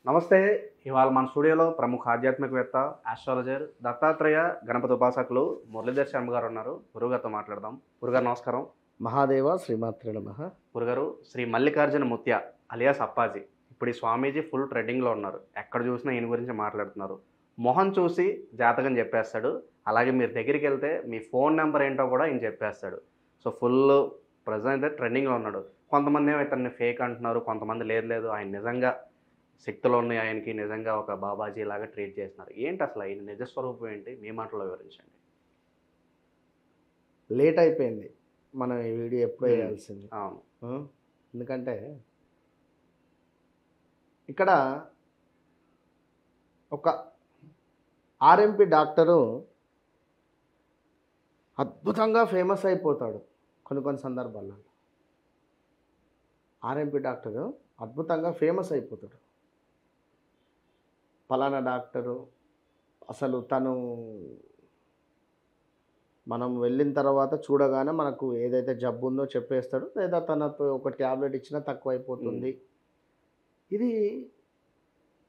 నమస్తే. ఇవాళ మన స్టూడియోలో ప్రముఖ ఆధ్యాత్మికవేత్త, ఆస్ట్రాలజర్, దత్తాత్రేయ గణపతి ఉపాసకులు మురళీధర్ శర్మ గారు ఉన్నారు. గురుగారితో మాట్లాడదాం. గురుగారు నమస్కారం. మహాదేవ శ్రీమాత్రే నమః. గురుగారు, శ్రీ మల్లికార్జున ముత్య అలియాస్ అప్పాజీ. ఇప్పుడు ఈ స్వామీజీ ఫుల్ ట్రెండింగ్లో ఉన్నారు. ఎక్కడ చూసినా ఈయన గురించి మాట్లాడుతున్నారు. మొహం చూసి జాతకం చెప్పేస్తాడు. అలాగే మీరు దగ్గరికి వెళ్తే మీ ఫోన్ నెంబర్ ఏంటో కూడా ఈయన చెప్పేస్తాడు. సో ఫుల్ ప్రజెంట్ అయితే ట్రెండింగ్లో ఉన్నాడు. కొంతమంది ఏమో ఇతన్ని ఫేక్ అంటున్నారు, కొంతమంది లేదు లేదు ఆయన నిజంగా శక్తులు ఉన్నాయి, ఆయనకి నిజంగా ఒక బాబాజీ లాగా ట్రీట్ చేస్తున్నారు. ఏంటి అసలు ఆయన నిజస్వరూపం ఏంటి? మీ మాటలో వివరించండి. లేట్ అయిపోయింది, మనం ఈ వీడియో ఎప్పుడో వేయాల్సింది. అవును. ఎందుకంటే ఇక్కడ ఒక ఆర్ఎంపీ డాక్టరు అద్భుతంగా ఫేమస్ అయిపోతాడు కొన్ని సందర్భాల్లో. ఆర్ఎంపీ డాక్టరు అద్భుతంగా ఫేమస్ అయిపోతాడు. ఫలానా డాక్టరు అసలు తను మనం వెళ్ళిన తర్వాత చూడగానే మనకు ఏదైతే జబ్బు ఉందో చెప్పేస్తాడు, లేదా తనతో ఒక ట్యాబ్లెట్ ఇచ్చినా తక్కువ అయిపోతుంది. ఇది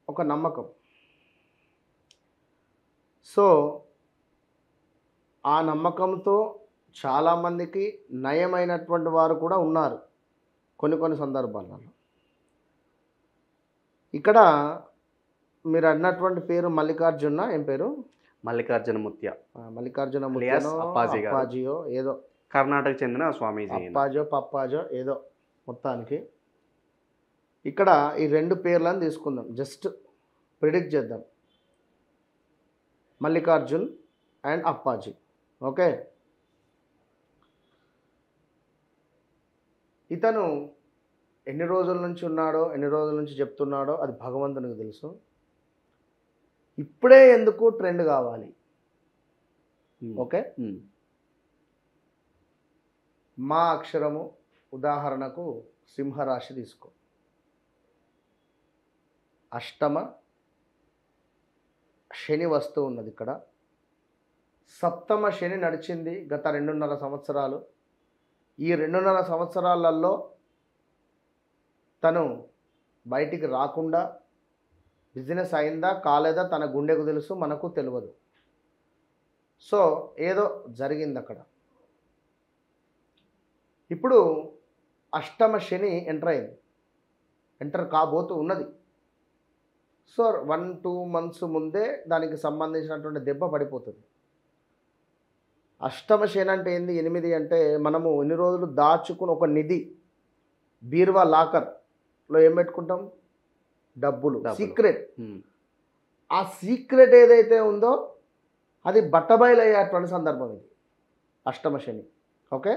ఒక నమ్మకం. సో ఆ నమ్మకంతో చాలామందికి నయమైనటువంటి వారు కూడా ఉన్నారు కొన్ని సందర్భాలలో. ఇక్కడ మీరు అన్నటువంటి పేరు మల్లికార్జున, ఏం పేరు? మల్లికార్జున ముత్య. మల్లికార్జున అలియాస్ అప్పాజీ గారు. అప్పాజియో ఏదో, కర్ణాటక చెందిన స్వామీజీ. అప్పాజో పప్పాజో ఏదో మొత్తానికి. ఇక్కడ ఈ రెండు పేర్లను తీసుకుందాం, జస్ట్ ప్రిడిక్ట్ చేద్దాం. మల్లికార్జున్ అండ్ అప్పాజీ. ఓకే, ఇతను ఎన్ని రోజుల నుంచి ఉన్నాడో, ఎన్ని రోజుల నుంచి చెప్తున్నాడో అది భగవంతునికి తెలుసు. ఇప్పుడే ఎందుకు ట్రెండ్ కావాలి? ఓకే, మా అక్షరము ఉదాహరణకు సింహరాశి తీసుకో. అష్టమ శని వస్తూ ఉన్నది ఇక్కడ. సప్తమ శని నడిచింది గత 2.5 సంవత్సరాలు. ఈ 2.5 సంవత్సరాలలో తను బయటికి రాకుండా బిజినెస్ అయిందా కాలేదా తన గుండెకు తెలుసు, మనకు తెలియదు. సో ఏదో జరిగింది అక్కడ. ఇప్పుడు అష్టమ శని ఎంటర్ కాబోతూ ఉన్నది. సో 1-2 months ముందే దానికి సంబంధించినటువంటి దెబ్బ పడిపోతుంది. అష్టమ శని అంటే ఏంది? 8 అంటే మనము ఎన్ని రోజులు దాచుకుని ఒక నిధి, బీరువా లాకర్లో ఏం పెట్టుకుంటాం? డబ్బులు, సీక్రెట్. ఆ సీక్రెట్ ఏదైతే ఉందో అది బట్టబయలయ్యేటువంటి సందర్భం ఇది అష్టమ శని. ఓకే,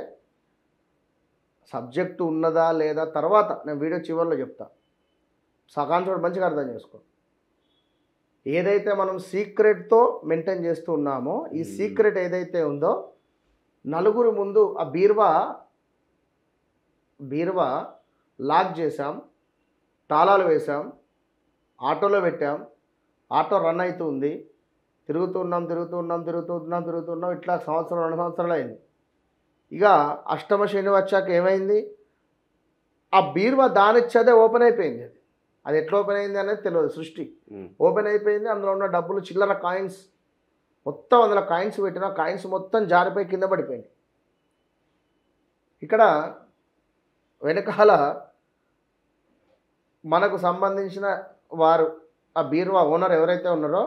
సబ్జెక్టు ఉన్నదా లేదా తర్వాత నేను వీడియో చివరిలో చెప్తా. సగాంశం మంచిగా అర్థం చేసుకో. ఏదైతే మనం సీక్రెట్తో మెయింటైన్ చేస్తూ ఉన్నామో, ఈ సీక్రెట్ ఏదైతే ఉందో నలుగురి ముందు ఆ బీరువా లాక్ చేసాం, తాళాలు వేసాం, ఆటోలో పెట్టాం, ఆటో రన్ అవుతుంది, తిరుగుతున్నాం, ఇట్లా 1-2 సంవత్సరాలు అయింది. ఇక అష్టమ శని వచ్చాక ఏమైంది? ఆ బీరువా దానిచ్చదే ఓపెన్ అయిపోయింది. అది ఎట్లా ఓపెన్ అయింది అనేది తెలియదు. సృష్టి ఓపెన్ అయిపోయింది. అందులో ఉన్న డబ్బులు, చిల్లర కాయిన్స్ మొత్తం, అందులో కాయిన్స్ పెట్టిన కాయిన్స్ మొత్తం జారిపోయి కింద పడిపోయింది. ఇక్కడ వెనకాల మనకు సంబంధించిన వారు, ఆ బీరువా ఓనర్ ఎవరైతే ఉన్నారో,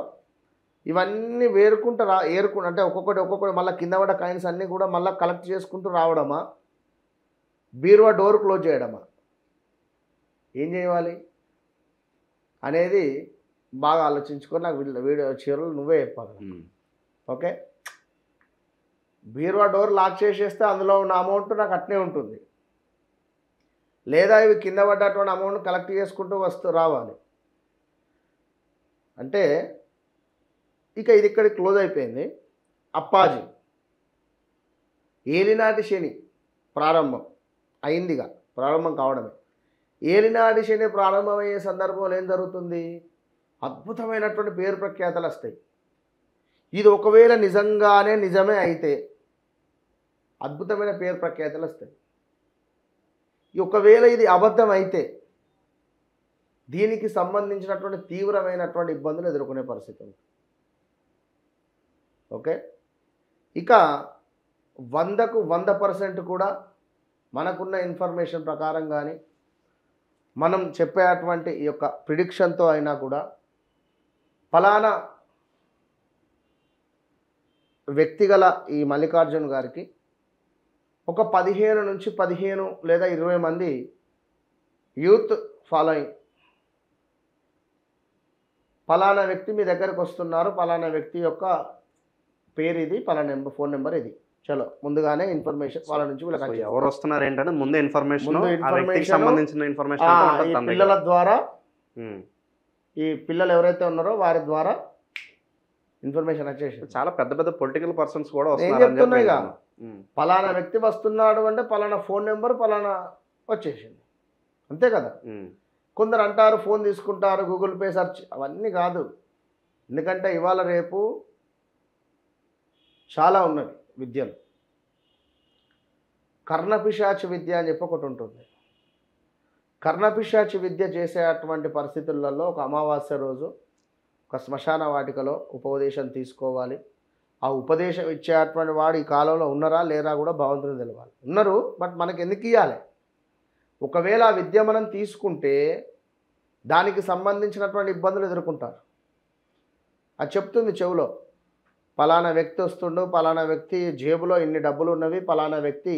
ఇవన్నీ ఏరుకుంటూ అంటే ఒక్కొక్కటి మళ్ళీ కింద పడ్డ కాయిన్స్ అన్నీ కూడా మళ్ళీ కలెక్ట్ చేసుకుంటూ రావడమా, బీరువా డోర్ క్లోజ్ చేయడమా, ఏం చేయాలి అనేది బాగా ఆలోచించుకొని నాకు వీడియో చివరిలో నువ్వే చెప్పాలి. ఓకే, బీరువా డోర్ లాక్ చేసేస్తే అందులో ఉన్న అమౌంట్ నాకు అట్నే ఉంటుంది, లేదా ఇవి కింద పడ్డటువంటి అమౌంట్ కలెక్ట్ చేసుకుంటూ రావాలి అంటే ఇక ఇది ఇక్కడ క్లోజ్ అయిపోయింది. అప్పాజీ ఏలినాటి శని ప్రారంభం అయిందిగా, ప్రారంభం కావడమే. ఏలినాటి శని ప్రారంభమయ్యే సందర్భంలో ఏం జరుగుతుంది? అద్భుతమైనటువంటి పేరు ప్రఖ్యాతలు వస్తాయి. ఇది ఒకవేళ నిజమే అయితే అద్భుతమైన పేరు ప్రఖ్యాతలు వస్తాయి. ఒకవేళ ఇది అబద్ధం అయితే దీనికి సంబంధించినటువంటి తీవ్రమైనటువంటి ఇబ్బందులు ఎదుర్కొనే పరిస్థితి ఉంది. ఓకే, ఇక 100కు 100% కూడా మనకున్న ఇన్ఫర్మేషన్ ప్రకారం కానీ మనం చెప్పేటువంటి ఈ యొక్క ప్రిడిక్షన్తో అయినా కూడా ఫలానా వ్యక్తిగల ఈ మల్లికార్జున్ గారికి ఒక 15 నుంచి 15 లేదా 20 మంది యూత్ ఫాలోయింగ్, ఫలానా వ్యక్తి మీ దగ్గరకు వస్తున్నారు, ఫలానా వ్యక్తి యొక్క పేరు ఇది, ఫలానా ఫోన్ నెంబర్ ఇది, చలో ముందుగానే ఇన్ఫర్మేషన్ వాళ్ళ నుంచి సో ఎవరు వస్తున్నారు ఏంటంటే ముందే ఇన్ఫర్మేషన్, ముందు ఆ వ్యక్తికి information, సంబంధించిన ఇన్ఫర్మేషన్ ఈ పిల్లల ద్వారా ఈ పిల్లలు ఎవరైతే ఉన్నారో వారి ద్వారా ఇన్ఫర్మేషన్ వచ్చేసి చాలా పెద్ద పెద్ద పొలిటికల్ పర్సన్స్ కూడా నేను వస్తున్నారు అని చెప్తున్నా ఇక చెప్పి. ఫలానా వ్యక్తి వస్తున్నాడు అంటే ఫలానా ఫోన్ నెంబర్ ఫలానా వచ్చేసింది, అంతే కదా. కొందరు అంటారు ఫోన్ తీసుకుంటారు, గూగుల్ పే సెర్చ్, అవన్నీ కాదు. ఎందుకంటే ఇవాళ రేపు చాలా ఉన్నవి విద్యలు. కర్ణపిశాచి విద్య అని చెప్పి ఒకటి ఉంటుంది. కర్ణపిశాచి విద్య చేసేటువంటి పరిస్థితులలో ఒక అమావాస్య రోజు ఒక శ్మశాన వాటికలో ఉపదేశం తీసుకోవాలి. ఆ ఉపదేశం ఇచ్చేటువంటి వాడు ఈ కాలంలో ఉన్నారా లేరా కూడా భగవంతుని తెలవాలి. ఉన్నారు, బట్ మనకి ఎందుకు ఇవ్వాలి? ఒకవేళ ఆ విద్య మనం తీసుకుంటే దానికి సంబంధించినటువంటి ఇబ్బందులు ఎదుర్కొంటారు. అది చెప్తుంది చెవులో, పలానా వ్యక్తి వస్తుండు, పలానా వ్యక్తి జేబులో ఇన్ని డబ్బులు ఉన్నవి, పలానా వ్యక్తి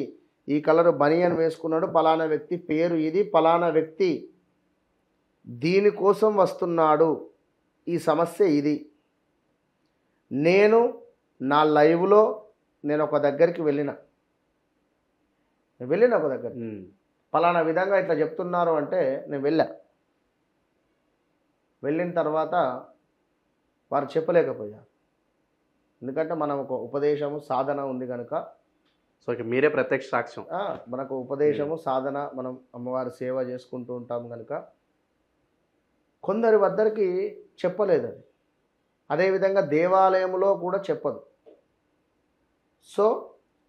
ఈ కలర్ బనియన్ వేసుకున్నాడు, పలానా వ్యక్తి పేరు ఇది, పలానా వ్యక్తి దీనికోసం వస్తున్నాడు, ఈ సమస్య ఇది. నేను నా లైవ్లో నేను ఒక దగ్గరికి వెళ్ళిన ఒక దగ్గర పలానా విధంగా ఇట్లా చెప్తున్నారు అంటే నేను వెళ్ళిన తర్వాత వారు చెప్పలేకపోయారు. ఎందుకంటే మనం ఒక ఉపదేశము సాధన ఉంది కనుక. సో ఇక మీరే ప్రత్యక్ష సాక్ష్యం. మనకు ఉపదేశము సాధన, మనం అమ్మవారి సేవ చేసుకుంటూ ఉంటాం కనుక కొందరి వద్దరికి చెప్పలేదు అది. అదేవిధంగా దేవాలయంలో కూడా చెప్పదు. సో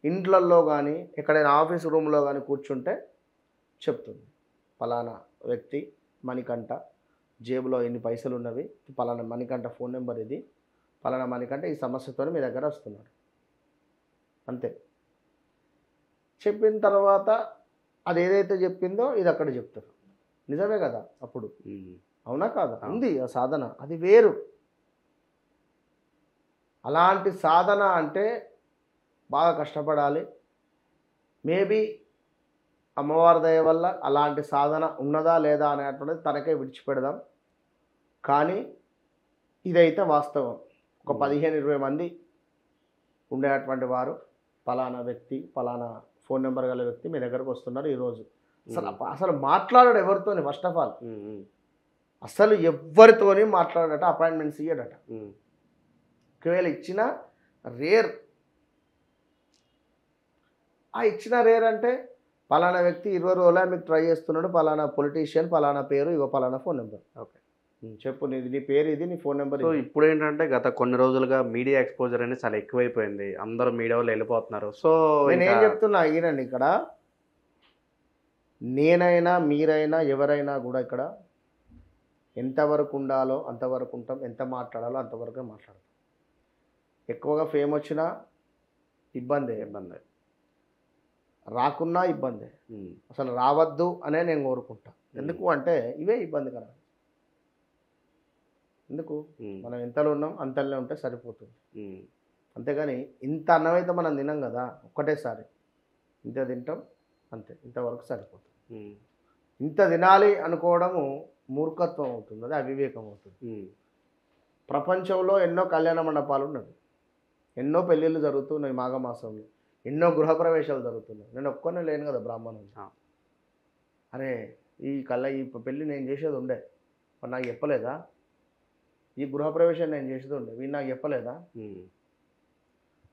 ఇంట్లల్లో కానీ ఎక్కడైనా ఆఫీస్ రూమ్లో కానీ కూర్చుంటే చెప్తుంది, పలానా వ్యక్తి మణికంఠ జేబులో ఎన్ని పైసలు ఉన్నవి, పలానా మణికంఠ ఫోన్ నెంబర్ ఇది, పలానా మణికంఠ ఈ సమస్యతో మీ దగ్గర వస్తున్నాడు, అంతే. చెప్పిన తర్వాత అది ఏదైతే చెప్పిందో ఇది అక్కడ చెప్తారు. నిజమే కదా, అప్పుడు అవునా కాదా? ఉంది ఆ సాధన, అది వేరు. అలాంటి సాధన అంటే బాగా కష్టపడాలి. మేబీ అమ్మవారి దయ వల్ల అలాంటి సాధన ఉన్నదా లేదా అనేటువంటిది తనకే విడిచిపెడదాం. కానీ ఇదైతే వాస్తవం. ఒక 15-20 మంది ఉండేటువంటి వారు పలానా వ్యక్తి, పలానా ఫోన్ నెంబర్ గల వ్యక్తి మీ దగ్గరకు వస్తున్నారు ఈరోజు. అసలు మాట్లాడాడు ఎవరితోని? ఫస్ట్ ఆఫ్ ఆల్ అసలు ఎవరితోని మాట్లాడట, అపాయింట్మెంట్స్ ఇయ్యడట. ఒకవేళ ఇచ్చిన రేర్. ఆ ఇచ్చిన రేర్ అంటే పలానా వ్యక్తి 20 రోజుల మీకు ట్రై చేస్తున్నాడు, పలానా పొలిటీషియన్, పలానా పేరు, ఇగో పలానా ఫోన్ నెంబర్, ఓకే చెప్పు, నీ పేరు ఇది, నీ ఫోన్ నెంబర్. సో ఇప్పుడు ఏంటంటే గత కొన్ని రోజులుగా మీడియా ఎక్స్పోజర్ అనేది చాలా ఎక్కువైపోయింది, అందరూ మీడియా వాళ్ళు వెళ్ళిపోతున్నారు. సో నేనేం చెప్తున్నా ఈయనండి, ఇక్కడ నేనైనా మీరైనా ఎవరైనా కూడా ఇక్కడ ఎంతవరకు ఉండాలో అంతవరకు ఉంటాం, ఎంత మాట్లాడాలో అంతవరకే మాట్లాడతాం. ఎక్కువగా ఫేమ్ వచ్చినా ఇబ్బందే, రాకున్నా ఇబ్బందే. అసలు రావద్దు అనే నేను కోరుకుంటా. ఎందుకు అంటే ఇవే ఇబ్బందికరం. ఎందుకు, మనం ఎంతలో ఉన్నాం అంతలోనే ఉంటే సరిపోతుంది. అంతేగాని ఇంత అన్నమైతే మనం తినం కదా ఒక్కటేసారి, ఇంత తింటాం అంతే, ఇంతవరకు సరిపోతుంది. ఇంత తినాలి అనుకోవడము మూర్ఖత్వం అవుతుంది, అది అవివేకం అవుతుంది. ప్రపంచంలో ఎన్నో కళ్యాణ మండపాలు ఉన్నవి, ఎన్నో పెళ్ళిళ్ళు జరుగుతున్నాయి, మాఘమాసంలో ఎన్నో గృహప్రవేశాలు జరుగుతున్నాయి. నేను ఒక్కనే లేను కదా బ్రాహ్మణుని. అరే ఈ పెళ్ళి నేను చేసేది ఉండే, మరి నాకు చెప్పలేదా? ఈ గృహప్రవేశం నేను చేసేది ఉండే, వీళ్ళు నాకు చెప్పలేదా?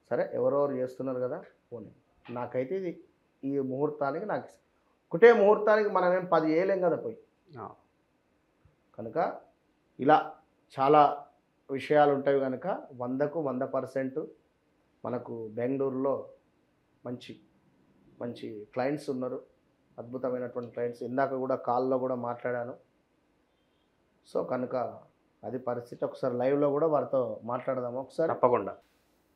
సరే ఎవరెవరు చేస్తున్నారు కదా పోనీ, నాకైతే ఇది ఈ ముహూర్తానికి నాకు ఒకటే ముహూర్తానికి మనమేం 10 చేయలేం కదా పోయి. కనుక ఇలా చాలా విషయాలు ఉంటాయి కనుక 100కు 100% మనకు బెంగళూరులో మంచి మంచి క్లయింట్స్ ఉన్నారు, అద్భుతమైనటువంటి క్లయింట్స్. ఇందాక కూడా కాల్లో కూడా మాట్లాడాను. సో కనుక అది పరిస్థితి. ఒకసారి లైవ్లో కూడా వారితో మాట్లాడదాము ఒకసారి. తప్పకుండా.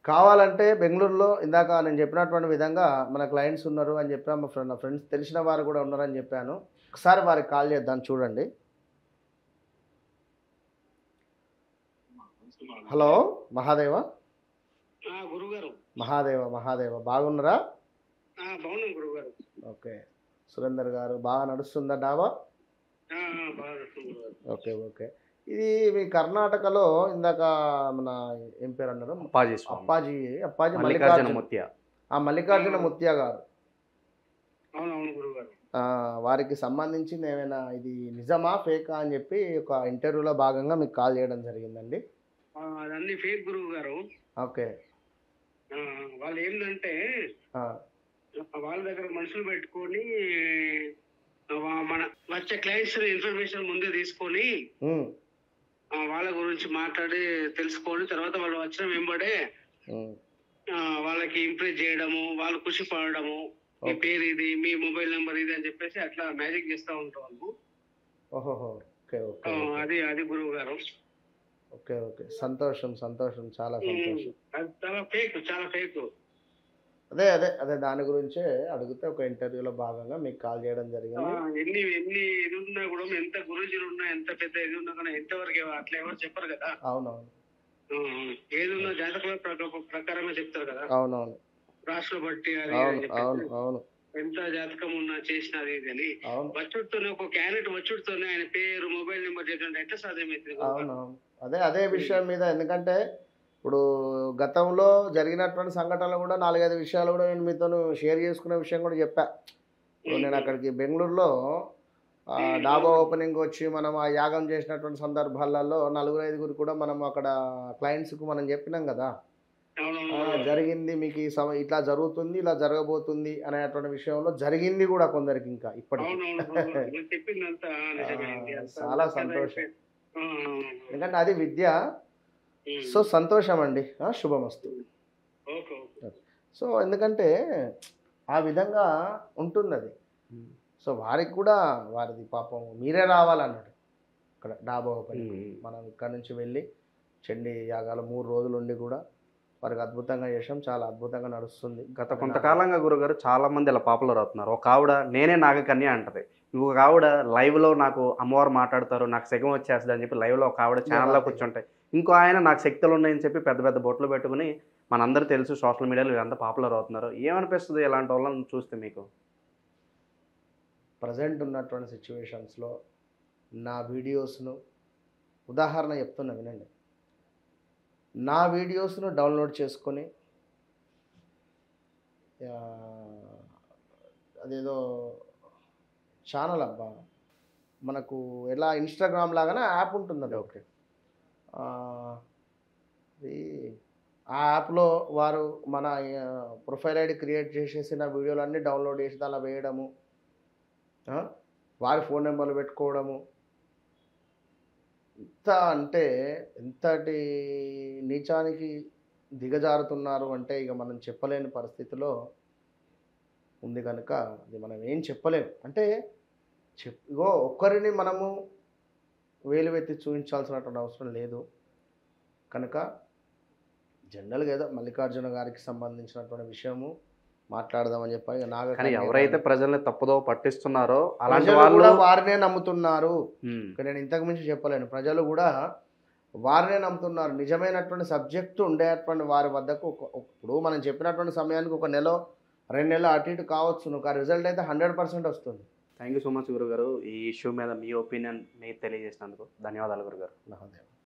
కావాలంటే బెంగళూరులో ఇందాక నేను చెప్పినటువంటి విధంగా మన క్లయింట్స్ ఉన్నారు అని చెప్పాను, నా ఫ్రెండ్స్ తెలిసిన వారు కూడా ఉన్నారని చెప్పాను. ఒకసారి వారికి కాల్ చేద్దాం, చూడండి. హలో మహాదేవ. గురుగారు. మహాదేవ బాగున్నారా? బాగున్నాం గురుగారు. ఓకే. సురేందర్ గారు బాగా నడుస్తుందా డాబా? బాగా నడుస్తుంది గురుగారు. ఓకే. ఇది మీ కర్ణాటకలో ఇందాక మన ఏం పేరు అన్నారు? అప్పాజీ మల్లికార్జున ముత్య. మల్లికార్జున ముత్య గారు. అవునవును గురుగారు. వారికి సంబంధించి ఏమైనా ఇది నిజమా ఫేకా అని చెప్పి ఒక ఇంటర్వ్యూలో భాగంగా మీకు కాల్ చేయడం జరిగిందండి. అదన్నీ ఫేక్ గురువు గారు. ఓకే. వాళ్ళు ఏంటంటే వాళ్ళ దగ్గర మనుషులు పెట్టుకొని మన వచ్చే క్లయింట్స్ ఇన్ఫర్మేషన్ ముందే తీసుకొని వాళ్ళ గురించి మాట్లాడి తెలుసుకొని తర్వాత వాళ్ళు వచ్చిన వెంబడే వాళ్ళకి ఇంప్రెస్ చేయడము, వాళ్ళు ఖుషి పడడము, మీ పేరు ఇది, మీ మొబైల్ నెంబర్ ఇది అని చెప్పేసి అట్లా మ్యాజిక్ చేస్తూ ఉంటాం. అది గురువు గారు. ఓకే. సంతోషం, చాలా సంతోషం. చాలా ఫేక్. అదే దాని గురించే అడిగితే ఒక ఇంటర్వ్యూలో భాగంగా మీకు కాల్ చేయడం జరిగింది. ఎన్ని ఇది ఉన్నా కూడా ఎంత గురుజీలు ఉన్నా ఎంత పెద్ద ఇది ఉన్నా కానీ ఎంతవరకు అట్లా ఎవరు చెప్పరు కదా. అవునవును. ఏది ఉన్నా జాతకాల ప్రకారంగా చెప్తారు కదా. అవునవును. రాష్ట్ర బట్టి అవును. ఎంత జాతకం ఉన్నా చేసినది ఇది అని వచ్చుడుతోనే ఒక క్యారెట్ వచ్చుడుతోనే ఆయన పేరు మొబైల్ నెంబర్ చెప్పండి ఎట్లా సాధ్యమవుతుంది? అవునవును. అదే విషయం మీద, ఎందుకంటే ఇప్పుడు గతంలో జరిగినటువంటి సంఘటనలు కూడా 4-5 విషయాలు కూడా నేను మీతో షేర్ చేసుకునే విషయం కూడా చెప్పా. ఇప్పుడు నేను అక్కడికి బెంగళూరులో డాబా ఓపెనింగ్ వచ్చి మనం ఆ యాగం చేసినటువంటి సందర్భాలలో 4-5 కూడా మనం అక్కడ క్లయింట్స్కు మనం చెప్పినాం కదా, జరిగింది మీకు ఇట్లా జరుగుతుంది, ఇలా జరగబోతుంది అనేటువంటి విషయంలో జరిగింది కూడా కొందరికి ఇంకా ఇప్పటికి. చాలా సంతోషం, ఎందుకంటే అది విద్య. సో సంతోషం అండి, శుభమస్తు. సో ఎందుకంటే ఆ విధంగా ఉంటుంది అది. సో వారికి కూడా వారిది పాపం మీరే రావాలన్నాడు ఇక్కడ డాబా ఓపెనింగ్. మనం ఇక్కడ నుంచి వెళ్ళి చండీ యాగాలు 3 రోజులు ఉండి కూడా వారికి అద్భుతంగా చేసాం. చాలా అద్భుతంగా నడుస్తుంది. గత కొంతకాలంగా గురుగారు చాలా మంది ఇలా పాపులర్ అవుతున్నారు. ఒక ఆవిడ నేనే నాగకన్య అంటది, ఇంకొక ఆవిడ లైవ్లో నాకు అమ్మవారు మాట్లాడతారు, నాకు శకం వచ్చేస్తుంది అని చెప్పి లైవ్లో ఒక ఆవిడ ఛానల్లో కూర్చుంటాయి. ఇంకో ఆయన నాకు శక్తులు ఉన్నాయని చెప్పి పెద్ద పెద్ద బొట్లు పెట్టుకుని మనందరూ తెలుసు సోషల్ మీడియాలో వీళ్ళంతా పాపులర్ అవుతున్నారు. ఏమనిపిస్తుంది ఇలాంటి వాళ్ళని చూస్తే మీకు? ప్రజెంట్ ఉన్నటువంటి సిచ్యువేషన్స్లో నా వీడియోస్ను ఉదాహరణ చెప్తున్నా వినండి. నా వీడియోస్ను డౌన్లోడ్ చేసుకొని అదేదో ఛానల్ అబ్బా మనకు ఎలా ఇన్స్టాగ్రామ్ లాగానే యాప్ ఉంటుంది అది. ఓకే. ఆ యాప్లో వారు మన ప్రొఫైల్ ఐడి క్రియేట్ చేసేసి నా వీడియోలన్నీ డౌన్లోడ్ చేసి అలా వేయడము, వారి ఫోన్ నెంబర్లు పెట్టుకోవడము, ఎంత అంటే ఎంతటి నీచానికి దిగజారుతున్నారు అంటే ఇక మనం చెప్పలేని పరిస్థితిలో ఉంది. కనుక అది మనం ఏం చెప్పలేము. అంటే ఇగో ఒక్కరిని మనము వేలువెత్తి చూపించాల్సినటువంటి అవసరం లేదు. కనుక జనరల్గా ఏదో మల్లికార్జున గారికి సంబంధించినటువంటి విషయము మాట్లాడదామని చెప్పి కానీ ఎవరైతే ప్రజల్ని తప్పుదో పట్టిస్తున్నారో అలాంటి వాళ్ళు కూడా వారినే నమ్ముతున్నారు. నేను ఇంతకు మించి చెప్పలేను. ప్రజలు కూడా వారినే నమ్ముతున్నారు. నిజమైనటువంటి సబ్జెక్టు ఉండేటువంటి వారి వద్దకు ఇప్పుడు మనం చెప్పినటువంటి సమయానికి 1 నెల 2 నెలలు అటు ఇటు కావచ్చు, ఆ రిజల్ట్ అయితే 100% వస్తుంది. థ్యాంక్ యూ సో మచ్ గురుగారు. ఈ ఇష్యూ మీద మీ ఒపీనియన్ మీకు తెలియజేసినందుకు ధన్యవాదాలు గురుగారు. మహాదేవ్.